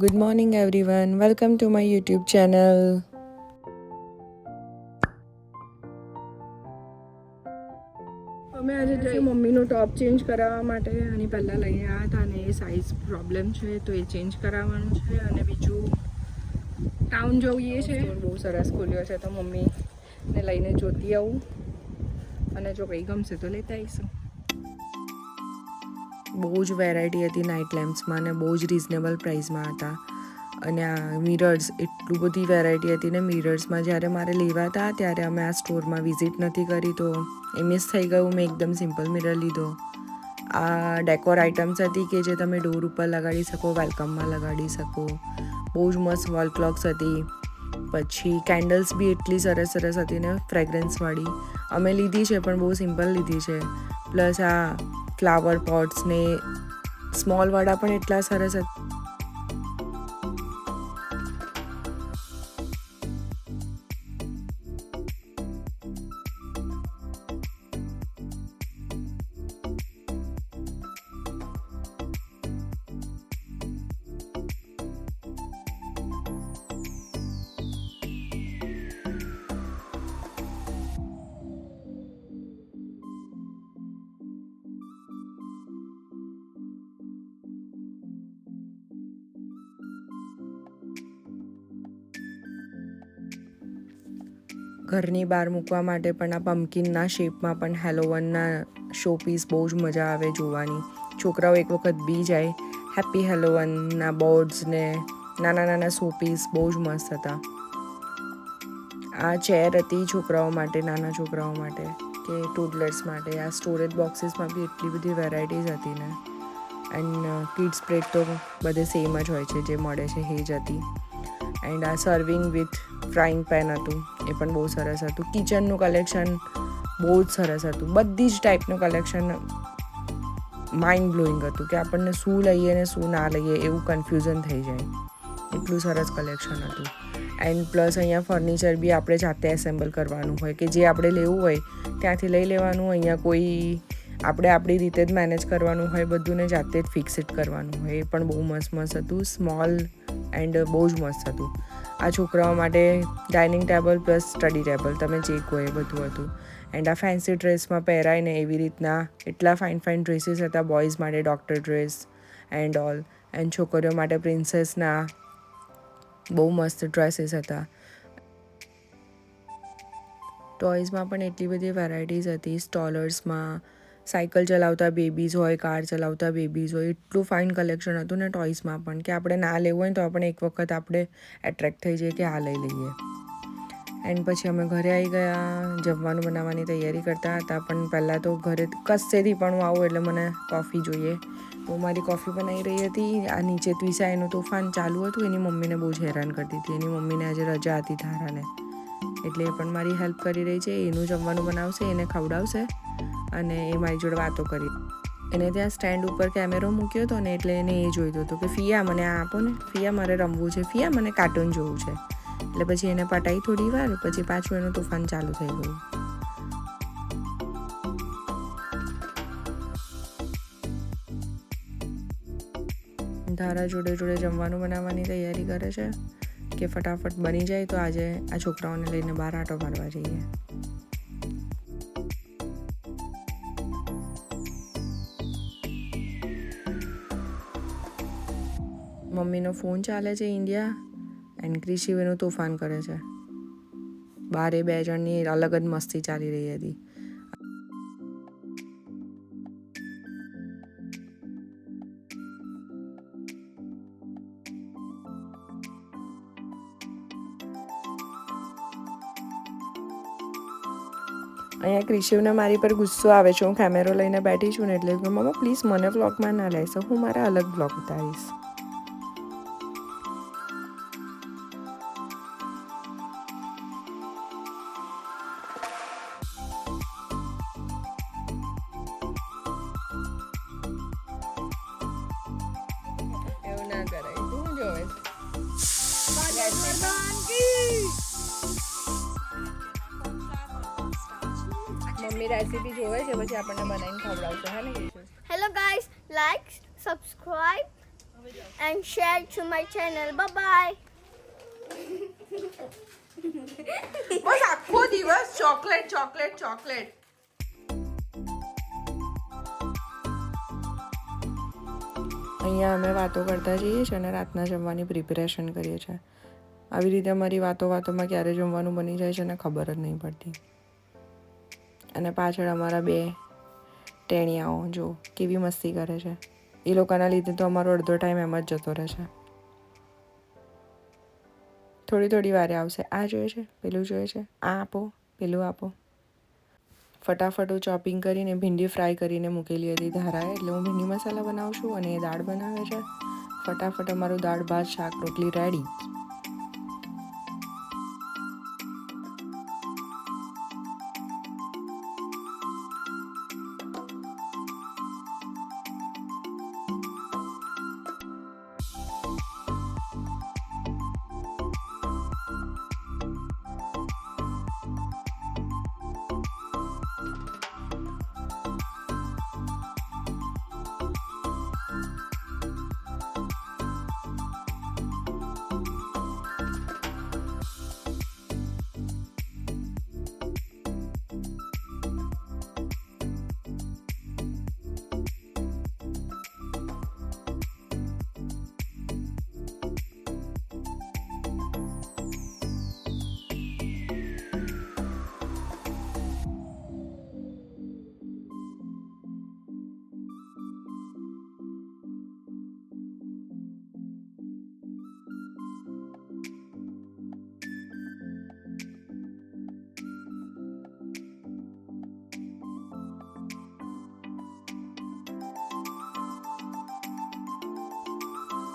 Good morning everyone. Welcome to my YouTube channel. અમે આજે જઈ મમ્મીનો ટોપ ચેન્જ કરાવવા માટે અને પહેલાં લઈને આવ્યા હતા અને એ સાઇઝ પ્રોબ્લેમ છે તો એ ચેન્જ કરાવવાનું છે અને બીજું ટાઉન જઈએ છે. બહુ સરસ ખુલ્યો છે તો મમ્મીને લઈને જોતી આવું અને જો કંઈ ગમશે તો લેતા આવીશું. બહુ જ વેરાયટી હતી નાઇટ લેમ્પ્સમાં અને બહુ જ રિઝનેબલ પ્રાઇસમાં હતા અને આ મિરર્સ એટલું બધી વેરાયટી હતી ને મિરર્સમાં જ્યારે મારે લેવા હતા ત્યારે અમે આ સ્ટોરમાં વિઝિટ નથી કરી તો એ મિસ થઈ ગયું. મેં એકદમ સિમ્પલ મિરર લીધો. આ ડેકોર આઇટમ્સ હતી કે જે તમે ડોર ઉપર લગાડી શકો, વેલકમમાં લગાડી શકો. બહુ જ મસ્ત વોલ ક્લોક્સ હતી. પછી કેન્ડલ્સ બી એટલી સરસ સરસ હતી ને ફ્રેગ્રન્સવાળી. અમે લીધી છે પણ બહુ સિમ્પલ લીધી છે. પ્લસ આ ફ્લાવર પોટ્સ ને સ્મોલવાળા પણ એટલા સરસ હતા. ઘરની બહાર મૂકવા માટે પણ આ પમ્પકિનના શેપમાં પણ હેલોવનના શોપીસ બહુ જ મજા આવે જોવાની. છોકરાઓ એક વખત બી જાય. હેપી હેલોવનના બોર્ડ્સ ને નાના નાના શોપીસ બહુ જ મસ્ત હતા. આ ચેર હતી છોકરાઓ માટે, નાના છોકરાઓ માટે કે ટુડલર્સ માટે. આ સ્ટોરેજ બોક્સીસમાં બી એટલી બધી વેરાયટીઝ હતી ને. એન્ડ કિડ્સ પ્લેટ તો બધે સેમ જ હોય છે, જે મળે છે એ જ હતી. એન્ડ આ સર્વિંગ વિથ ફ્રાઈંગ પેન હતું, એ પણ બહુ સરસ હતું. કિચનનું કલેક્શન બહુ જ સરસ હતું. બધી જ ટાઈપનું કલેક્શન માઇન્ડ બ્લોઈંગ હતું કે આપણને શું લઈએ ને શું ના લઈએ એવું કન્ફ્યુઝન થઈ જાય. એટલું સરસ કલેક્શન હતું. એન્ડ પ્લસ અહીંયા ફર્નિચર બી આપણે જાતે એસેમ્બલ કરવાનું હોય કે જે આપણે લેવું હોય ત્યાંથી લઈ લેવાનું. અહીંયા કોઈ આપણે આપણી રીતે જ મેનેજ કરવાનું હોય, બધુંને જાતે જ ફિક્સિટ કરવાનું હોય. એ પણ બહુ મસ્ત મસ્ત હતું. સ્મોલ એન્ડ બહુ જ મસ્ત હતું. આ છોકરાઓ માટે dining table plus study table, તમે જે કહો એ બધું હતું. એન્ડ આ ફેન્સી ડ્રેસમાં પહેરાય ને એવી રીતના એટલા ફાઇન ફાઇન ડ્રેસીસ હતા. બોયઝ માટે doctor dress and all. And છોકરીઓ માટે પ્રિન્સેસના બહુ મસ્ત ડ્રેસીસ હતા. ટોયઝમાં પણ એટલી બધી વેરાયટીઝ હતી. સ્ટોલર્સમાં સાયકલ ચલાવતા બેબીઝ હોય, કાર ચલાવતા બેબીઝ હોય, એટલું ફાઇન કલેક્શન હતું ને ટોયઝમાં પણ કે આપણે ના લેવું હોય ને તો આપણે એક વખત આપણે એટ્રેક્ટ થઈ જઈએ કે આ લઈ લઈએ. એન્ડ પછી અમે ઘરે આવી ગયા. જમવાનું બનાવવાની તૈયારી કરતા હતા પણ પહેલાં તો ઘરે કશેથી પણ હું આવું એટલે મને કોફી જોઈએ. તો મારી કોફી બનાવી રહી હતી. આ નીચે ત્વિષા એનું તોફાન ચાલુ હતું. એની મમ્મીને બહુ જ હેરાન કરતી હતી. એની મમ્મીને આજે રજા હતી ધારાને, એટલે એ પણ મારી હેલ્પ કરી રહી છે. એનું જમવાનું બનાવશે, એને ખવડાવશે અને એ મારી જોડે વાતો કરી. એને ત્યાં સ્ટેન્ડ ઉપર કેમેરો મૂક્યો હતો ને એટલે એને એ જોઈતો હતો કે ફિયા મને આ આપો ને, ફિયા મારે રમવું છે, ફિયા મને કાર્ટૂન જોવું છે. એટલે પછી એને પટાઈ થોડી વાર, પછી પાછું એનું તોફાન ચાલુ થઈ ગયું. ધારા જોડે જોડે જમવાનું બનાવવાની તૈયારી કરે છે કે ફટાફટ બની જાય તો આજે આ છોકરાઓને લઈને બહાર આંટો મારવા જઈએ. મમ્મીનો ફોન ચાલે છે ઇન્ડિયા એન્ડ ક્રિશિવ એનું તોફાન કરે છે. બારે બે જણની અલગ જ મસ્તી ચાલી રહી હતી. અહીંયા ક્રિશિવને મારી પર ગુસ્સો આવે છે. હું કેમેરો લઈને બેઠી છું ને એટલે મમ્મા પ્લીઝ મને વ્લોગમાં ના લેશો, હું મારા અલગ વ્લોગ ઉતારીશ. એવું ના કરાય. તું જોવે મમ્મી રેસીપી જોવે છે પછી આપણને બનાવીને ખવડાવશે. હા ને? Hello guys, like, subscribe and share to my channel. Bye bye. બસ આખો દિવસ ચોકલેટ ચોકલેટ ચોકલેટ. અહીંયા અમે વાતો કરતા જઈએ છીએ અને રાતના જમવાની પ્રિપેરેશન કરીએ છીએ. આવી રીતે અમારી વાતોમાં ક્યારે જમવાનું બની જાય છે ને ખબર જ નહીં પડતી. અને પાછળ અમારા બે ટેણિયાઓ જો કેવી મસ્તી કરે છે. એ લોકોના લીધે તો અમારો અડધો ટાઈમ એમ જ જતો રહે છે. થોડી વારે આવશે, આ જોઈએ છે, પેલું જોઈએ છે, આ આપો, પેલું આપો. ફટાફટ હું ચોપિંગ કરીને ભીંડી ફ્રાય કરીને મૂકેલી હતી ધારાએ, એટલે હું ભીંડી મસાલા બનાવું છું અને એ દાળ બનાવે છે. ફટાફટ અમારું દાળ ભાત શાક રોટલી રેડી.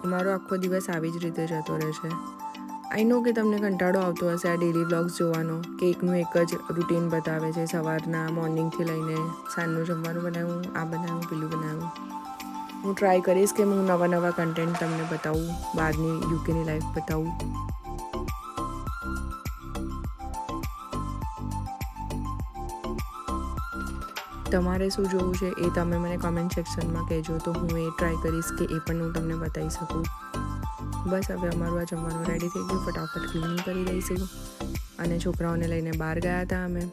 અમારો આખો દિવસ આવી જ રીતે જતો રહે છે. આઈ નો કે તમને કંટાળો આવતો હશે આ ડેલી વ્લોગ્સ જોવાનો, કે એકનું એક જ રૂટીન બતાવે છે. સવારના મોર્નિંગથી લઈને સાંજનું જમવાનું બનાવ્યું, આ બનાવ્યું, પેલું બનાવ્યું. હું ટ્રાય કરીશ કે હું નવા કન્ટેન્ટ તમને બતાવું, બહારની યુકેની લાઈફ બતાવું. તમારે શું જોવું છે એ તમે મને કોમેન્ટ સેક્શનમાં કહેજો, તો હું એ ટ્રાય કરીશ કે એ પણ હું તમને બતાવી શકું. બસ હવે અમારું આ જમવાનું રેડી થઈ ગયું. ફટાફટ ક્લીનિંગ કરી દઈશું. અને છોકરાઓને લઈને બહાર ગયા હતા અમે.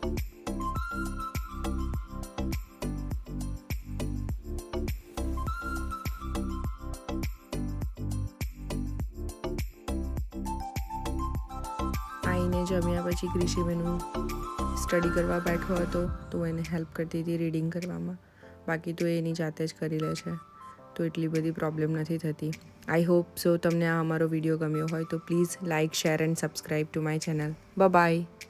આવીને જમ્યા પછી ક્રિશીબેનનું સ્ટડી કરવા બેઠો હતો, તો એને હેલ્પ કરતી હતી રીડિંગ કરવામાં. બાકી તો એની જાતે જ કરી લે છે, તો એટલી બધી પ્રોબ્લેમ નથી થતી. આઈ હોપ સો તમને આ અમારો વિડીયો ગમ્યો હોય તો please like, share and subscribe to my channel. By.